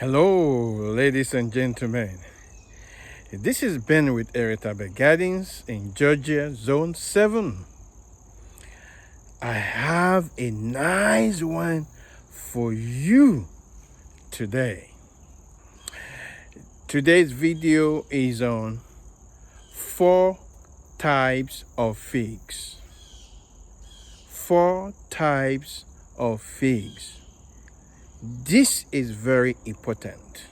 Hello, ladies and gentlemen. This is Ben with Eretabe Gardens in Georgia, Zone 7. I have a nice one for you today. Today's video is on 4 types of figs. 4 types of figs. This is very important.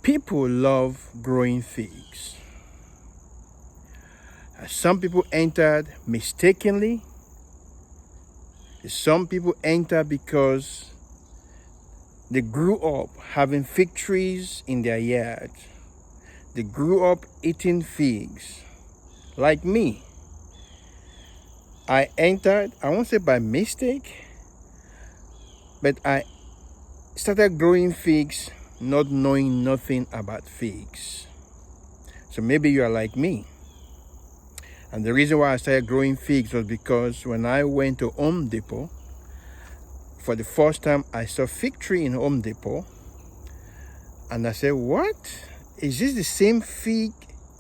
People love growing figs. Some people entered mistakenly. Some people enter because they grew up having fig trees in their yard. They grew up eating figs. Like me. I entered, I won't say by mistake, but I started growing figs not knowing nothing about figs. So maybe you are like me. And the reason why I started growing figs was because when I went to Home Depot, for the first time I saw a fig tree in Home Depot. And I said, what? Is this the same fig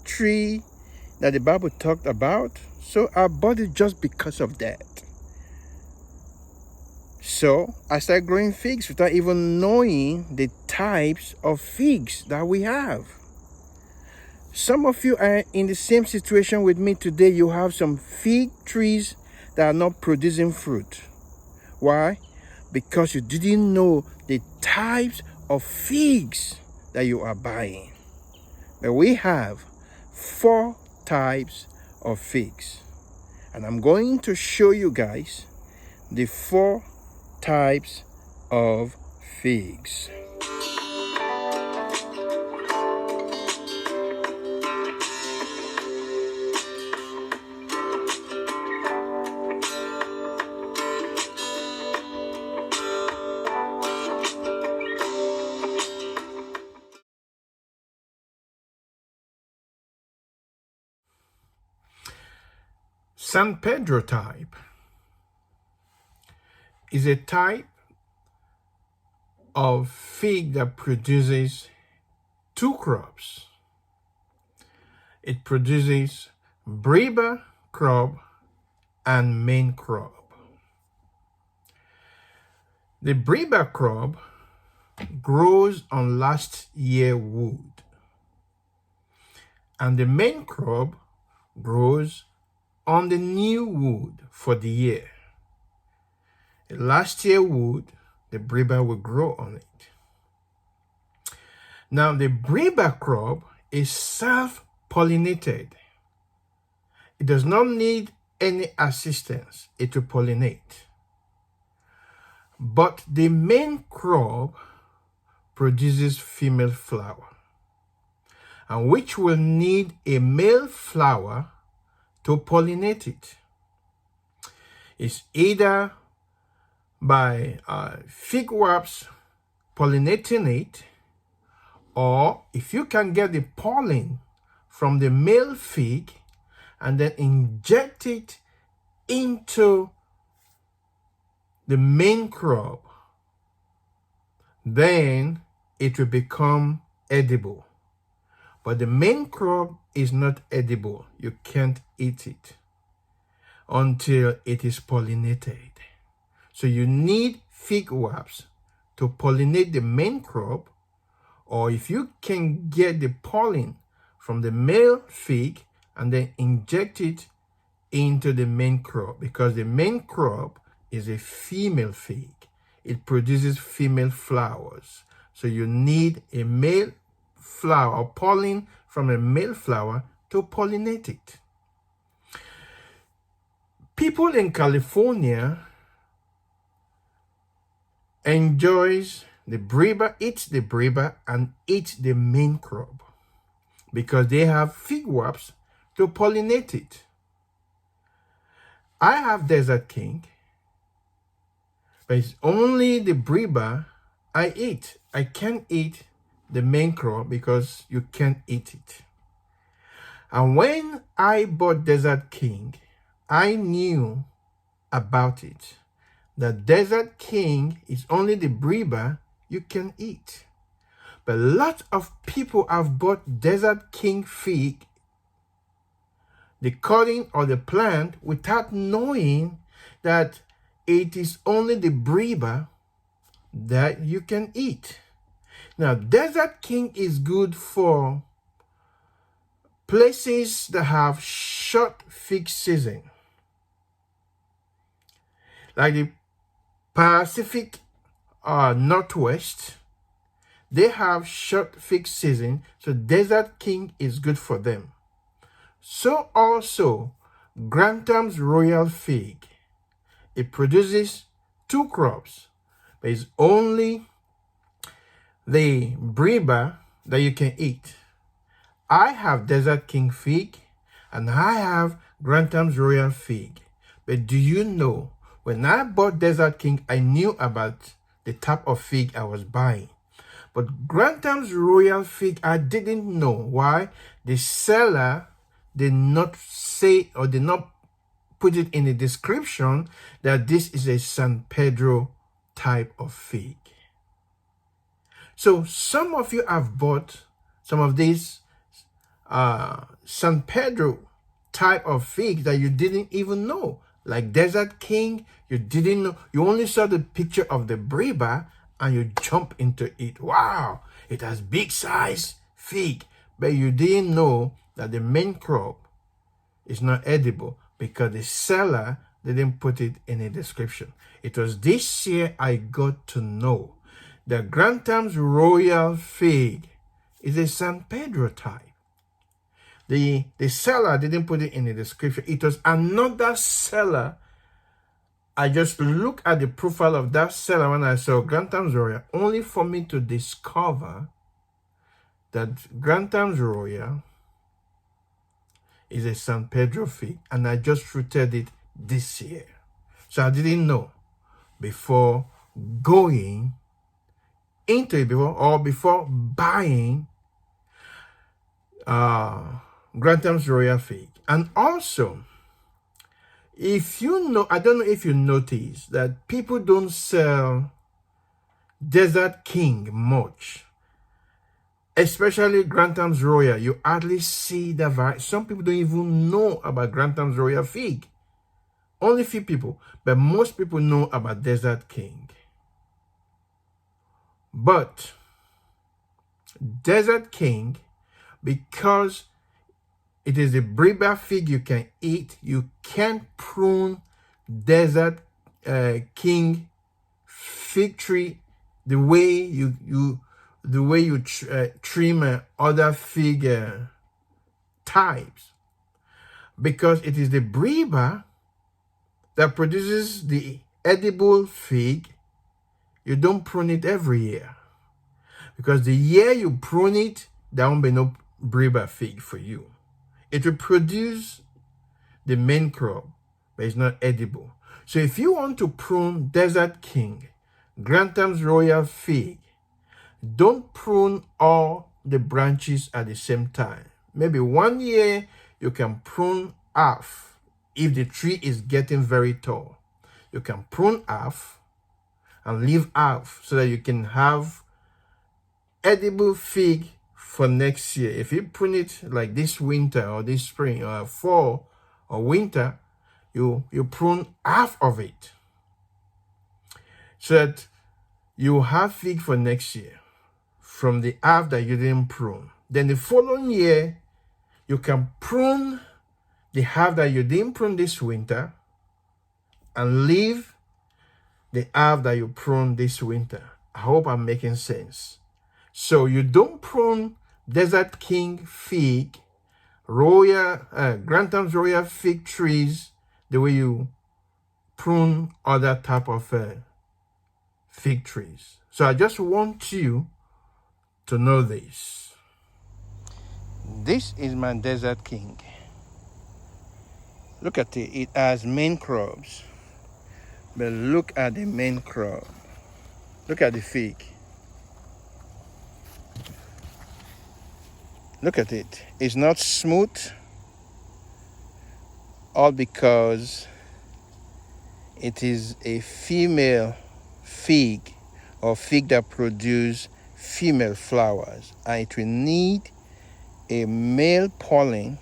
tree that the Bible talked about? So I bought it just because of that. So I started growing figs without even knowing the types of figs that we have. Some of you are in the same situation with me today. You have some fig trees that are not producing fruit. Why? Because you didn't know the types of figs that you are buying. But we have 4 types of figs. And I'm going to show you guys the 4 types of figs. San Pedro type is a type of fig that produces 2 crops. It produces Briba crop and main crop. The Briba crop grows on last year wood, and the main crop grows on the new wood for the year. The last year wood, the Briba will grow on it. Now the Briba crop is self-pollinated. It does not need any assistance to pollinate. But the main crop produces female flower, and which will need a male flower to pollinate it. It's either by fig wasps pollinating it, or if you can get the pollen from the male fig and then inject it into the main crop, then it will become edible. But the main crop is not edible. You can't eat it until it is pollinated. So you need fig wasps to pollinate the main crop, or if you can get the pollen from the male fig and then inject it into the main crop, because the main crop is a female fig. It produces female flowers. So you need a male flower or pollen from a male flower to pollinate it. People in California enjoys the Briba, eats the Briba and eats the main crop because they have fig wasps to pollinate it. I have Desert King, but it's only the Briba I eat. I can't eat the main crop because you can't eat it. And when I bought Desert King, I knew about it, The Desert King is only the briba you can eat. But lots of people have bought Desert King fig, the cutting or the plant, without knowing that it is only the briba that you can eat. Now, Desert King is good for places that have short fig season, like the Pacific Northwest. They have short fig season, so Desert King is good for them. So also Granthams Royal Fig. It produces 2 crops, but it's only the briba that you can eat. I have Desert King Fig and I have Granthams Royal Fig. But do you know, when I bought Desert King, I knew about the type of fig I was buying. But Granthams Royal Fig, I didn't know. Why? The seller did not say or did not put it in the description that this is a San Pedro type of fig. So some of you have bought some of these San Pedro type of figs that you didn't even know. Like Desert King, you didn't know. You only saw the picture of the briba and you jump into it. Wow, it has big size fig. But you didn't know that the main crop is not edible because the seller didn't put it in a description. It was this year I got to know that Granthams Royal Fig is a San Pedro type. The seller didn't put it in the description. It was another seller. I just looked at the profile of that seller when I saw Granthams Royal, only for me to discover that Granthams Royal is a San Pedro fig, and I just rooted it this year. So I didn't know before going into it before buying Granthams Royal Fig. And also, if you know, I don't know if you notice that people don't sell Desert King much, especially Granthams Royal. You hardly see the variety. Some people don't even know about Granthams Royal Fig. Only few people, but most people know about Desert King. But Desert King, because it is a briba fig you can eat, you can't prune Desert King fig tree the way you trim other fig types, because it is the briba that produces the edible fig. You don't prune it every year, because the year you prune it, there won't be no briba fig for you. It will produce the main crop, but it's not edible. So if you want to prune Desert King, Granthams Royal Fig, don't prune all the branches at the same time. Maybe 1 year you can prune half. If the tree is getting very tall, you can prune half and leave half so that you can have edible fig for next year. If you prune it like this winter or this spring or fall or winter, you prune half of it so that you have fig for next year from the half that you didn't prune. Then the following year, you can prune the half that you didn't prune this winter and leave the half that you prune this winter. I hope I'm making sense. So you don't prune Desert King fig, Granthams Royal fig trees the way you prune other type of fig trees. So I just want you to know this. This is my Desert King. Look at it. It has main crops. But look at the main crop. Look at the fig. Look at it. It's not smooth, all because it is a female fig or fig that produce female flowers, and it will need a male pollen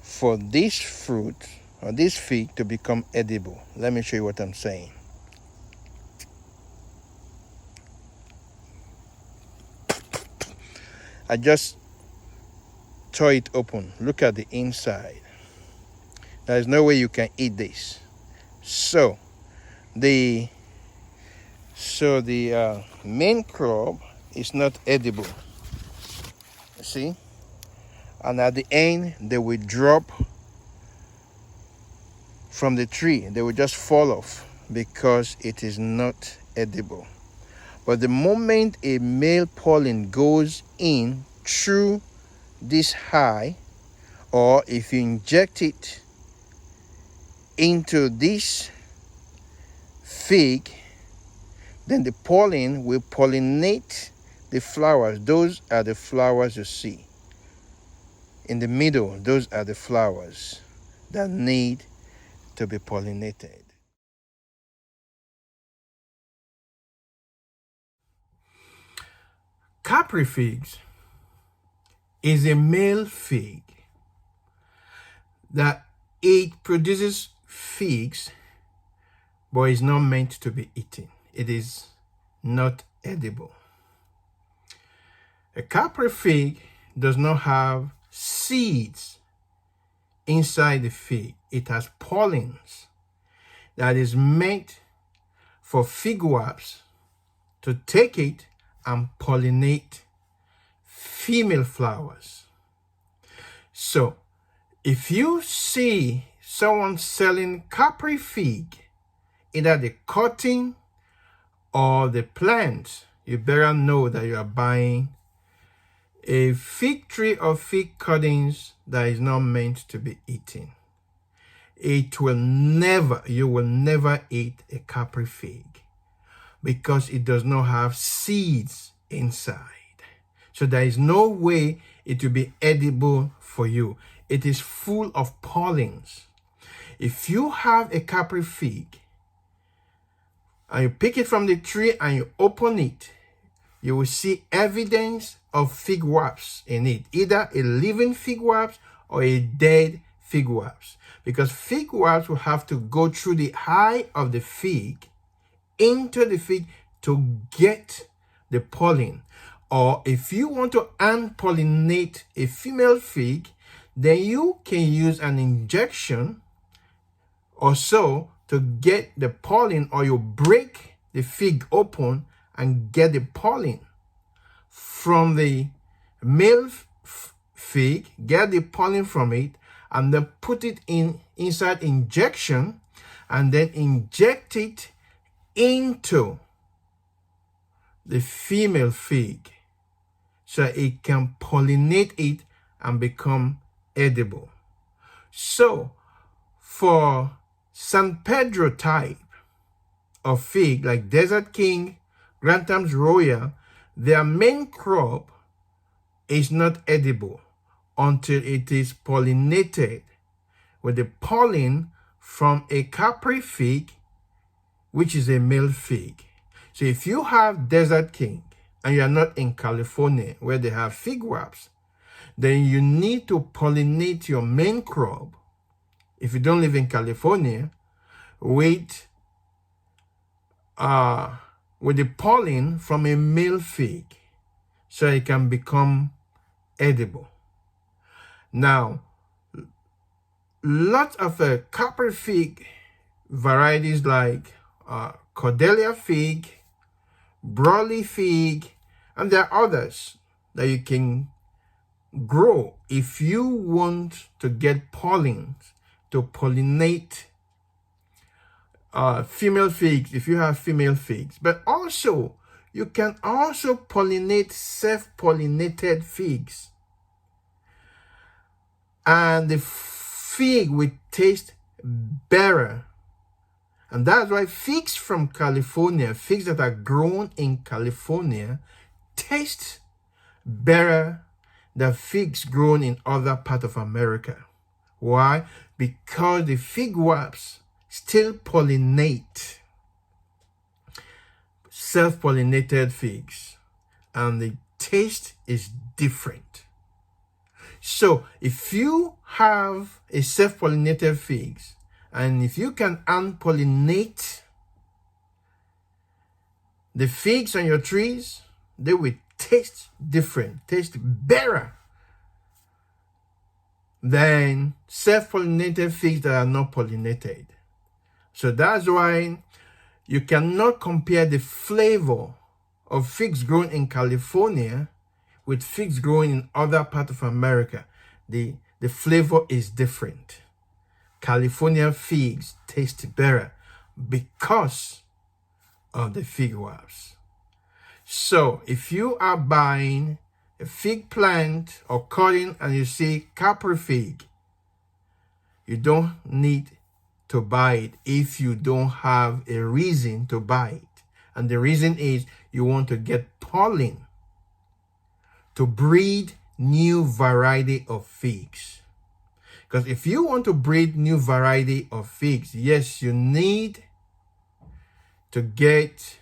for this fruit or this fig to become edible. Let me show you what I'm saying. I just tore it open. Look at the inside. There is no way you can eat this. So the main crop is not edible. See? And at the end, they will drop from the tree. They will just fall off because it is not edible. But the moment a male pollen goes in through this hive, or if you inject it into this fig, then the pollen will pollinate the flowers. Those are the flowers you see. In the middle, those are the flowers that need to be pollinated. Caprifigs is a male fig that it produces figs, but is not meant to be eaten. It is not edible. A caprifig does not have seeds inside the fig. It has pollens that is meant for fig wasps to take it and pollinate female flowers. So if you see someone selling caprifig, either the cutting or the plant, you better know that you are buying a fig tree or fig cuttings that is not meant to be eaten. You will never eat a caprifig because it does not have seeds inside. So there is no way it will be edible for you. It is full of pollens. If you have a caprifig and you pick it from the tree and you open it, you will see evidence of fig wasps in it, either a living fig wasp or a dead fig wasp, because fig wasps will have to go through the eye of the fig into the fig to get the pollen. Or if you want to unpollinate a female fig, then you can use an injection or so to get the pollen, or you break the fig open and get the pollen from the male fig, get the pollen from it, and then put it inside injection, and then inject it into the female fig so it can pollinate it and become edible. So for San Pedro type of fig, like Desert King, Grantham's Royal, their main crop is not edible until it is pollinated with the pollen from a Caprifig, which is a male fig. So if you have Desert King and you are not in California where they have fig wasps, then you need to pollinate your main crop, if you don't live in California, with the pollen from a male fig so it can become edible. Now, lots of Caprifig varieties like Cordelia fig, Brawley fig, and there are others that you can grow if you want to get pollen to pollinate female figs, if you have female figs. But also, you can also pollinate self-pollinated figs, and the fig will taste better. And that's why figs from California, figs that are grown in California, taste better than figs grown in other parts of America. Why? Because the fig wasps still pollinate self-pollinated figs, and the taste is different. So if you have a self-pollinated figs, and if you can unpollinate the figs on your trees, they will taste different, taste better than self-pollinated figs that are not pollinated. So that's why you cannot compare the flavor of figs grown in California with figs grown in other parts of America. The flavor is different. California figs taste better because of the fig wasps. So if you are buying a fig plant or cutting and you see Caprifig, you don't need to buy it if you don't have a reason to buy it. And the reason is you want to get pollen to breed new variety of figs. Because if you want to breed new variety of figs, yes, you need to get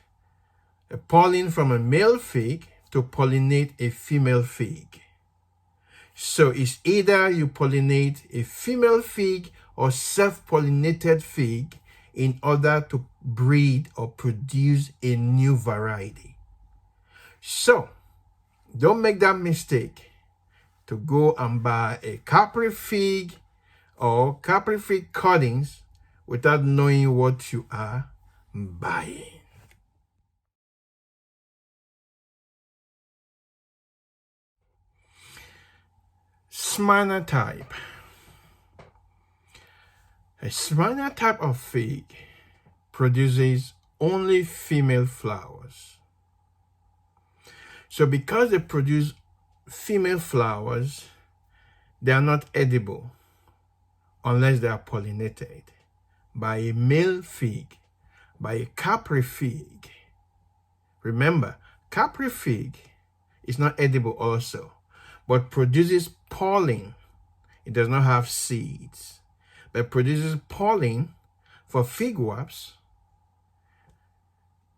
a pollen from a male fig to pollinate a female fig. So it's either you pollinate a female fig or self-pollinated fig in order to breed or produce a new variety. So don't make that mistake to go and buy a Caprifig or Caprifig cuttings without knowing what you are buying. Smyrna type. A Smyrna type of fig produces only female flowers. So because they produce female flowers, they are not edible unless they are pollinated by a male fig, by a Caprifig. Remember, Caprifig is not edible also, but produces pollen. It does not have seeds, but produces pollen for fig wasps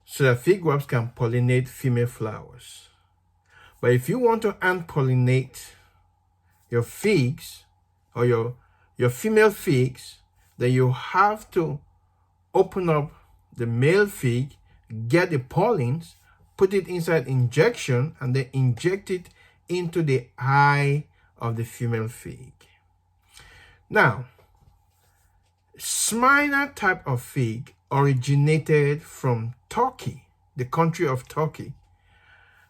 so that fig wasps can pollinate female flowers. But if you want to unpollinate your figs or your female figs, then you have to open up the male fig, get the pollens, put it inside injection, and then inject it into the eye of the female fig. Now, Smyrna type of fig originated from Turkey, the country of Turkey,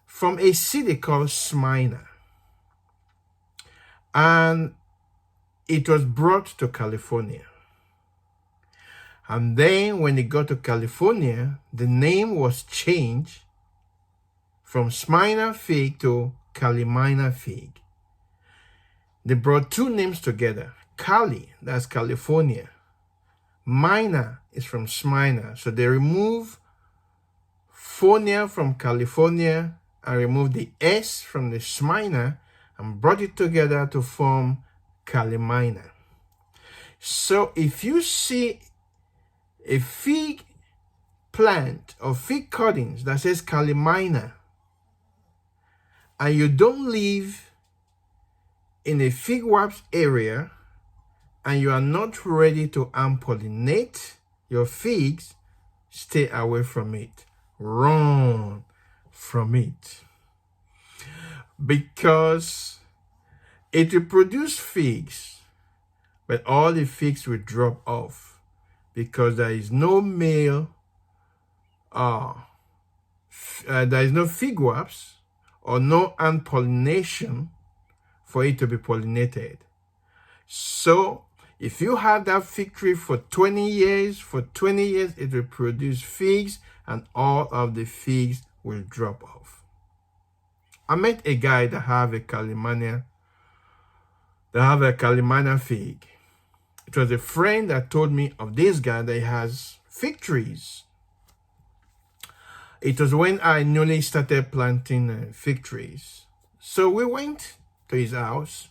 from a city called Smyrna. And it was brought to California. And then when it got to California, the name was changed from Smyrna fig to Calimina fig. They brought two names together. Cali, that's California. Mina is from Smyrna. So they remove Fornia from California and removed the S from the Smyrna and brought it together to form Calimina. So if you see a fig plant or fig cuttings that says Calimina and you don't live in a fig wasp area and you are not ready to unpollinate your figs, stay away from it. Run from it. Because it will produce figs, but all the figs will drop off because there is no male, there is no fig wasps or no unpollination for it to be pollinated. So if you have that fig tree for 20 years, it will produce figs and all of the figs will drop off. I met a guy that have a Calimina fig. It was a friend that told me of this guy that has fig trees. It was when I newly started planting fig trees. So we went to his house.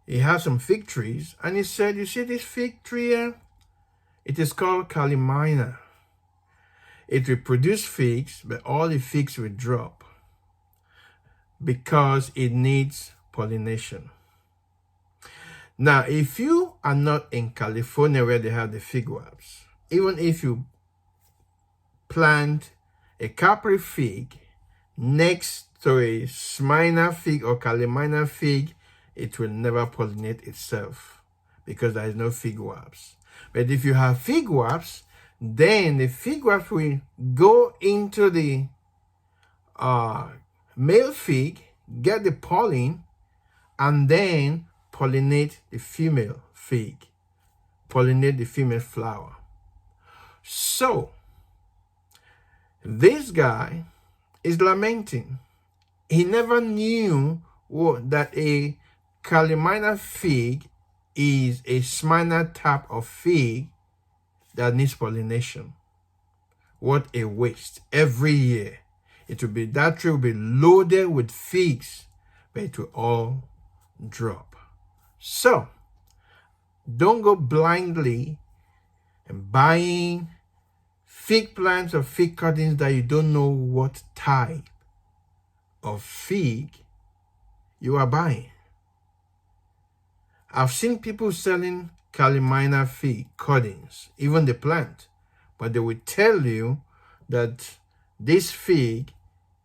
He had some fig trees and he said, you see this fig tree here? It is called calimina. It will produce figs, but all the figs will drop because it needs pollination. Now, if you are not in California where they have the fig wraps, even if you plant a Caprifig next to a Smyrna fig or Calimina fig, it will never pollinate itself because there is no fig wraps. But if you have fig wraps, then the fig wraps will go into the male fig, get the pollen, and then pollinate the female fig, pollinate the female flower. So, this guy is lamenting. He never knew that a Calimina fig is a Smyrna type of fig that needs pollination. What a waste. Every year, that tree will be loaded with figs, but it will all drop. So, don't go blindly and buying fig plants or fig cuttings that you don't know what type of fig you are buying. I've seen people selling Calimina fig cuttings, even the plant, but they will tell you that this fig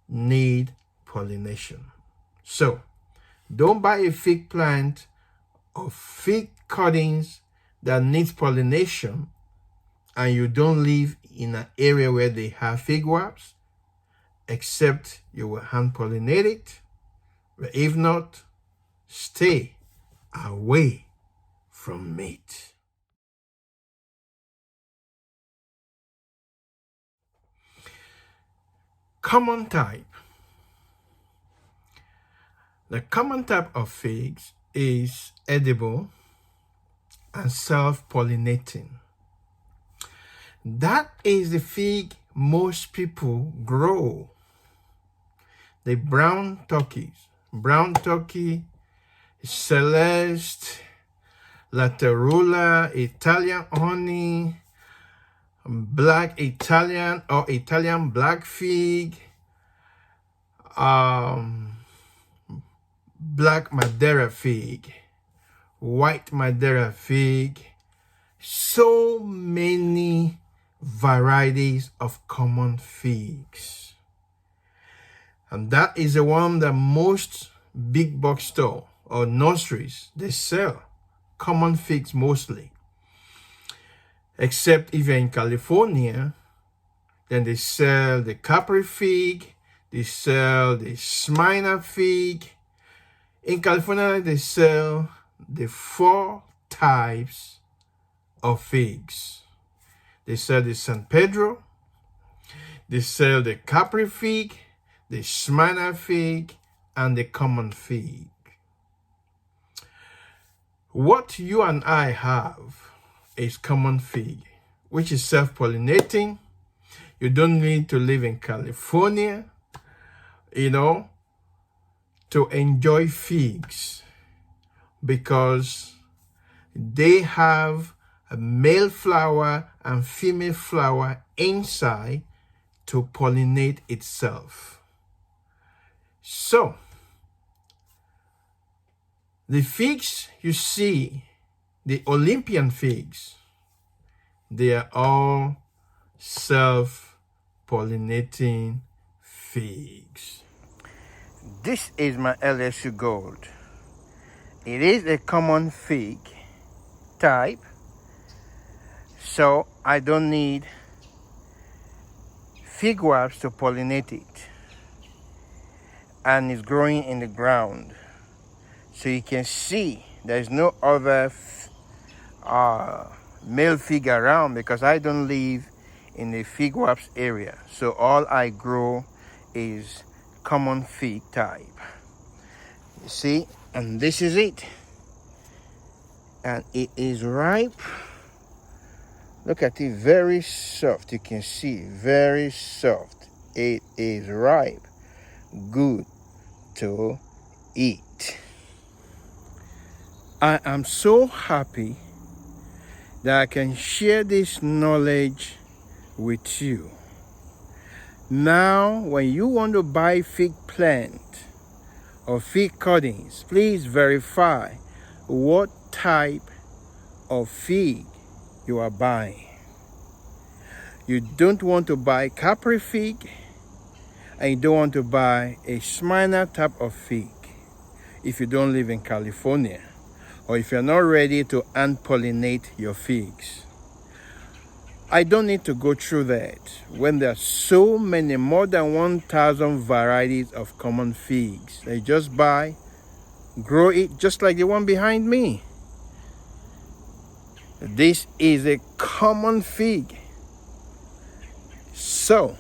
need pollination. So, don't buy a fig plant or fig cuttings that needs pollination and you don't live in an area where they have fig wraps, except you will hand pollinate it. But if not, stay away from it. Common type. The common type of figs is edible and self-pollinating. That is the fig most people grow. The brown turkey, Celeste, Laterula, Italian honey, black Italian or Italian black fig, black Madeira fig, white Madeira fig, so many varieties of common figs. And that is the one that most big box store or nurseries, they sell common figs mostly. Except if you're in California, then they sell the Caprifig, they sell the Smyrna fig. In California, they sell the 4 types of figs. They sell the San Pedro, they sell the Caprifig, the Smyrna fig, and the common fig. What you and I have is common fig, which is self-pollinating. You don't need to live in California, to enjoy figs, because they have a male flower and female flower inside to pollinate itself. So, the figs you see, the Olympian figs, they are all self-pollinating figs. This is my LSU Gold. It is a common fig type, so I don't need fig wraps to pollinate it. And it's growing in the ground. So you can see there's no other male fig around because I don't live in the fig wraps area. So all I grow is common fig type. You see, and this is it. And it is ripe. Look at it, very soft. You can see, very soft. It is ripe. Good to eat. I am so happy that I can share this knowledge with you. Now, when you want to buy fig plant or fig cuttings, please verify what type of fig you are buying. You don't want to buy Caprifig, and you don't want to buy a Smyrna type of fig if you don't live in California, or if you're not ready to hand-pollinate your figs. I don't need to go through that when there are so many, more than 1,000 varieties of common figs. They just buy, grow it, just like the one behind me. This is a common fig. So,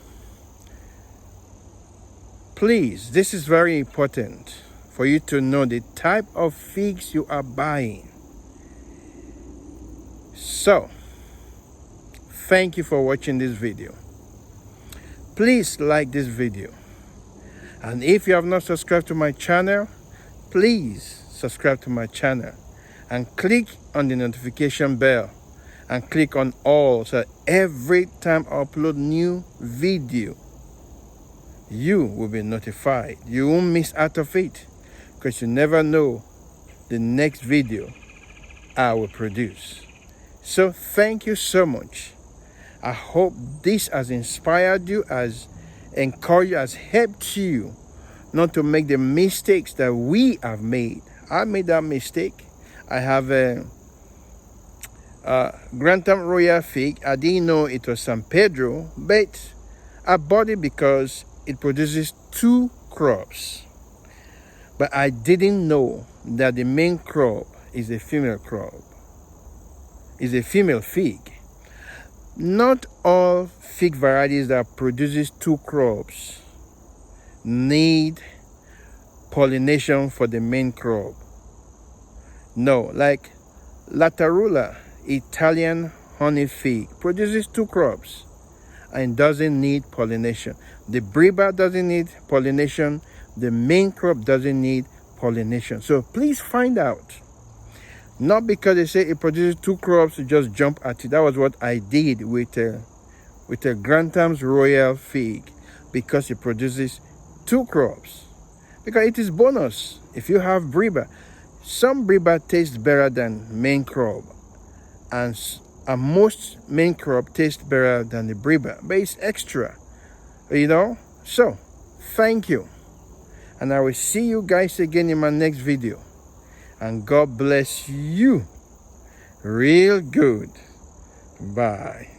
please, this is very important for you to know the type of figs you are buying. So, thank you for watching this video. Please like this video. And if you have not subscribed to my channel, please subscribe to my channel and click on the notification bell and click on all, so every time I upload new video, you will be notified. You won't miss out of it, because you never know the next video I will produce. So thank you so much. I hope this has inspired you, has encouraged you, has helped you not to make the mistakes that we have made. I made that mistake. I have a Grantham Royal Fig. I didn't know it was San Pedro, but I bought it because it produces 2 crops. But I didn't know that the main crop is a female crop, is a female fig. Not all fig varieties that produces 2 crops need pollination for the main crop. No, like Latarula, Italian honey fig, produces 2 crops and doesn't need pollination. The Briba doesn't need pollination. The main crop doesn't need pollination. So please find out. Not because they say it produces 2 crops, to just jump at it. That was what I did with a Grantham's Royal Fig, because it produces 2 crops. Because it is bonus. If you have Briba, some Briba tastes better than main crop, and most main crop tastes better than the Briba, but it's extra, you know. So thank you, and I will see you guys again in my next video, and God bless you real good. Bye.